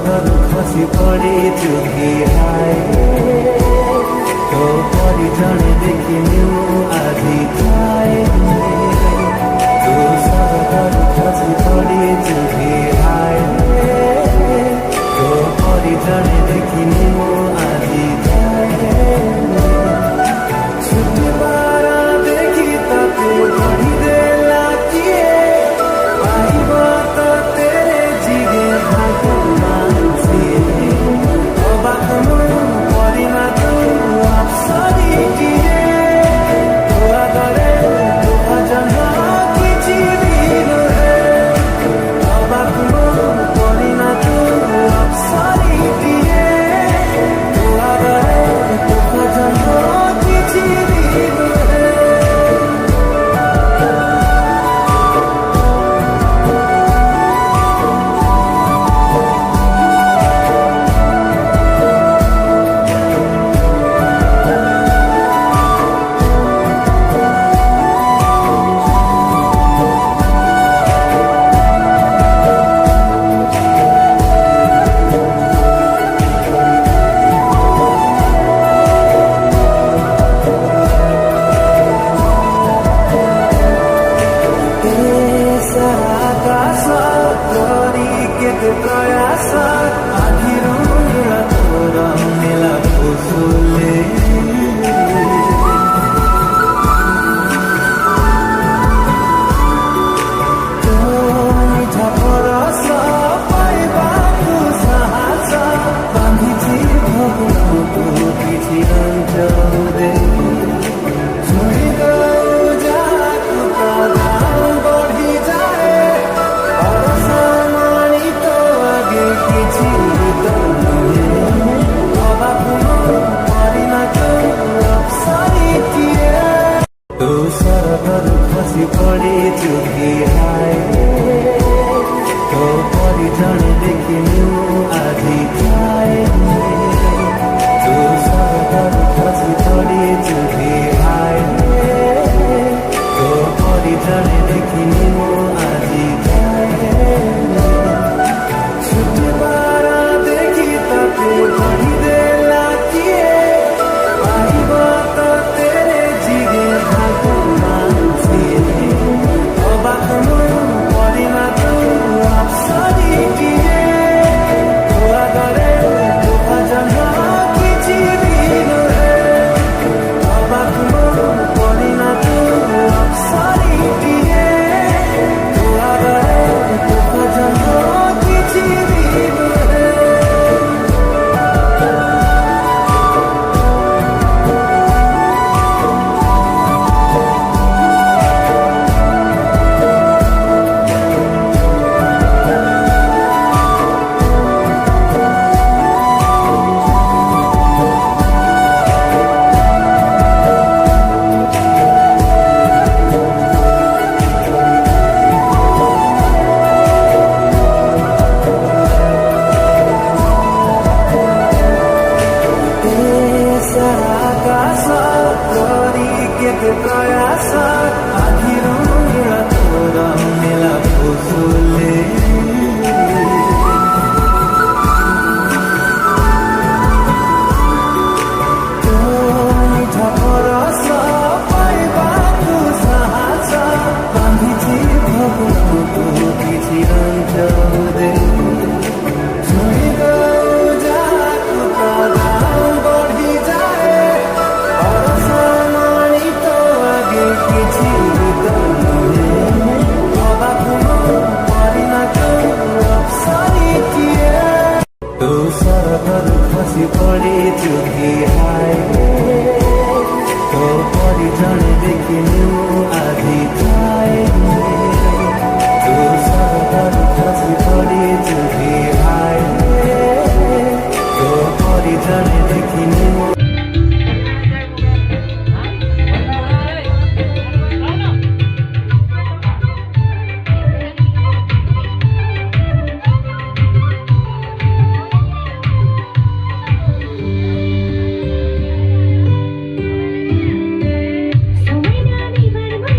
सरगहरू खसी परेछु कि हाय तो परिजनदेखि न्यू आधी खाए तो सरगहरू खसी परेछु कि हाय तो परिजनदेखि न्यू आधी खाए छुट्टीबारदेखि त त्यो गरिदेला के आइबा त तेरे जिगे भाको मान्छे अबाक मन परिना तू अप्सरी किए दुआ गरे दुखा जन्म की चिरिनु है अबाक मन परिना तू अप्सरी किए दुआ गरे दुखा जन्म की चिरिनु है प्रयास आखिर मेरा तोरा मेला फुसुले तो मिठा परस पाइबाको साहस बाँधिछि भोकको पिछि अन्त्यौदे छोडी गयो जाको प्रधान बढी जाए अरसामानी तो आगे किछि परिना तो अप्सरी किए तो सरगहरू खसी परेछु कि हाय तो परिजनदेखि न्यू आधी खाए तो सरगहरू खसी परेछु कि हाय तो परिजनदेखि न्यू आधी खाए छुट्टीबारदेखि त त्यो गरिदेला के आइबा त तेरे जिगे भाको मान्छे अबाक मन परिना तू अप्सरी किए दुआ गरे दुखा जन्म की चिरिनु है अबाक मन परिना तू अप्सरी किए दुआ गरे दुखा जन्म की चिरिनु है प्रयास आखिर मेरा तोरा मेला फुसुले तो मिठा परस पाइबाको साहस बाँधिछि भोकको पिछि अन्त्यौदे छोडी गयो जाको प्रधान बढी जाए अरसामानी तो आगे किछि अबाक मन परिना तो अप्सरी किए तो सरगहरू खसी परेछु कि हाय तो परिजनदेखि न्यू आधी खाए तो सरगहरू खसी परेछु कि हाय तो परिजनदेखि न्यू समय नानी भरमा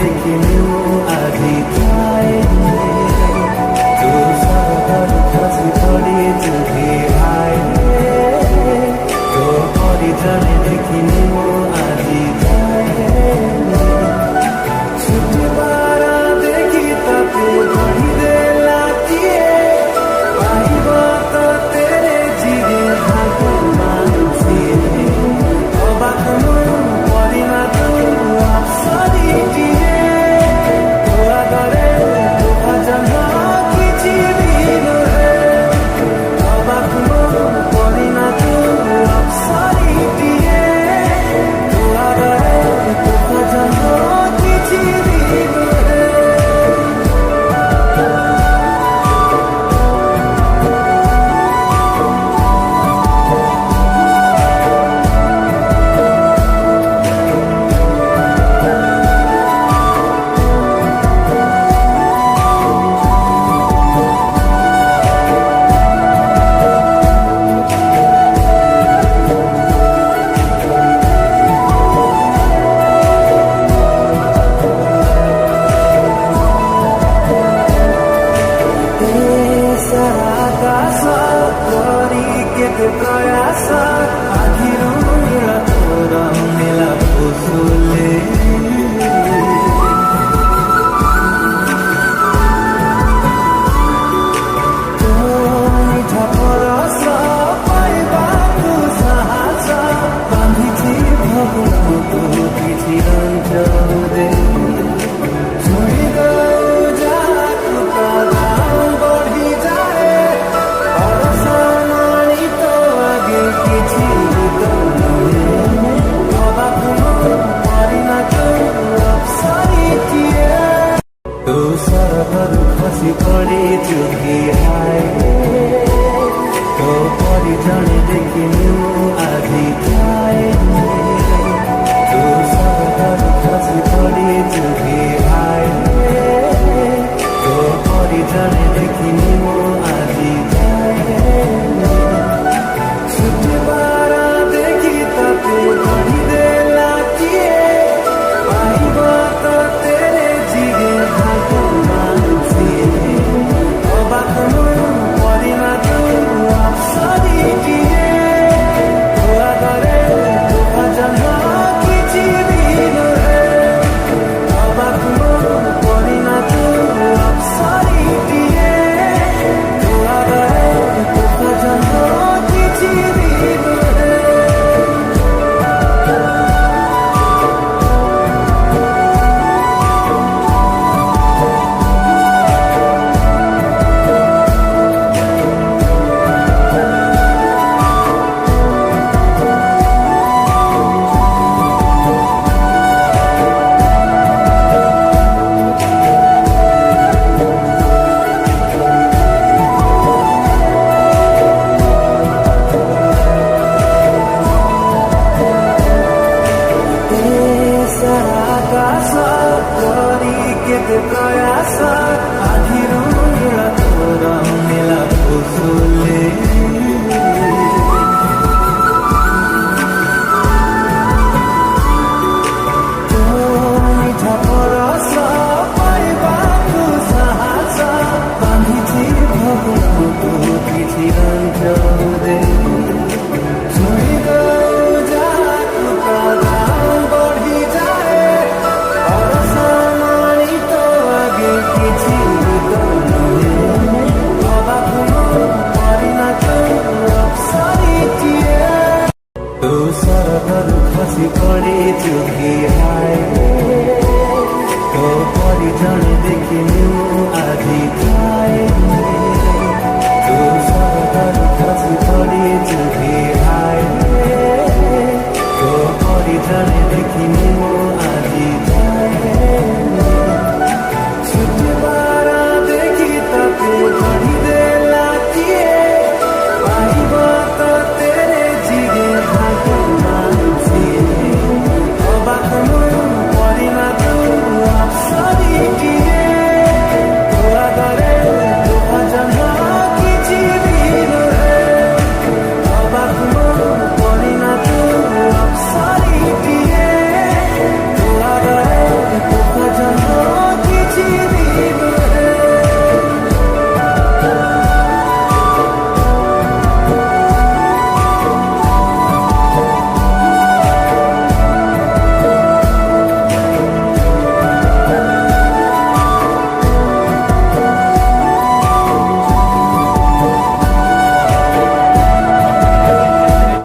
ଦେଖିନି ମୁଁ ଆଜି ଥାଏ ତୁ ସରଗରୁ ଖସି ପଡ଼ିଛୁ କି ହାଏ ତୋ ପରି ଜଣେ ଦେଖିନି ମୁଁ ଆଜି ଥାଏ ଛୁଟିବାର ଦେଖି ତତେ କହିଦେଲା କିଏ ପାଇବ ତ ତେରେ ଯିଏ ଭଗବାନ ସିଏ ଅବାକ ମୁଁ ପରିଣା ତୁ ଅପ୍ସରୀଟିଏ ତୋ ଆଗରେ ତୋ ଭଜନ କିଛି ବି ନୁହେଁ ଅବାକ ମୁଁ ପରିଣା ତୁ ଅପ୍ସରୀଟିଏ ତୋ ଆଗରେ ତୋ ଭଜନ କିଛି ବି ନୁହେଁ प्रयास आखिर मेरा तोरा मेला फुसुले तो मिठा परस पाइबाकु साहस बांधिछि भगवान तू किछि रंजरे छोड़ी गयो जाकु दाम बढ़ी जाए तू सरगरू खसी पड़ीछु कि हाए तो परी जणे देखिनी ମୁଁ ଆଜି ଥାଏ तू सरगरू खसी पड़ीछु कि हाए तो परी जणे देखिनी ମୁଁ ଆଜି ଥାଏ छुटिबार देखि तते କହିଦେଲା କିଏ ପାଇବ ତ ତେରେ ଯିଏ ଭଗବାନ ସିଏ ଅବାକ ମୁଁ ପରିଣା ତୁ ଅପ୍ସରୀଟିଏ ତୋ ଆଗରେ ତୋ ଭଜନ କିଛି ବି ନୁହେଁ ଅବାକ ମୁଁ ପରିଣା ତୁ ଅପ୍ସରୀଟିଏ ତୋ ଆଗରେ ତୋ ଭଜନ କିଛି ବି ନୁହେଁ प्रयास आखिर मेरा तोरा मेला फुसुले तो मिठा परस पाइबाकु साहस बांधिछि भगवान तू किछि रंजरे छोड़ी गयो जाकु दाम बढ़ी जाए तू सरगरू खसी पड़ीछु कि हाए तो परी जणे देखिनी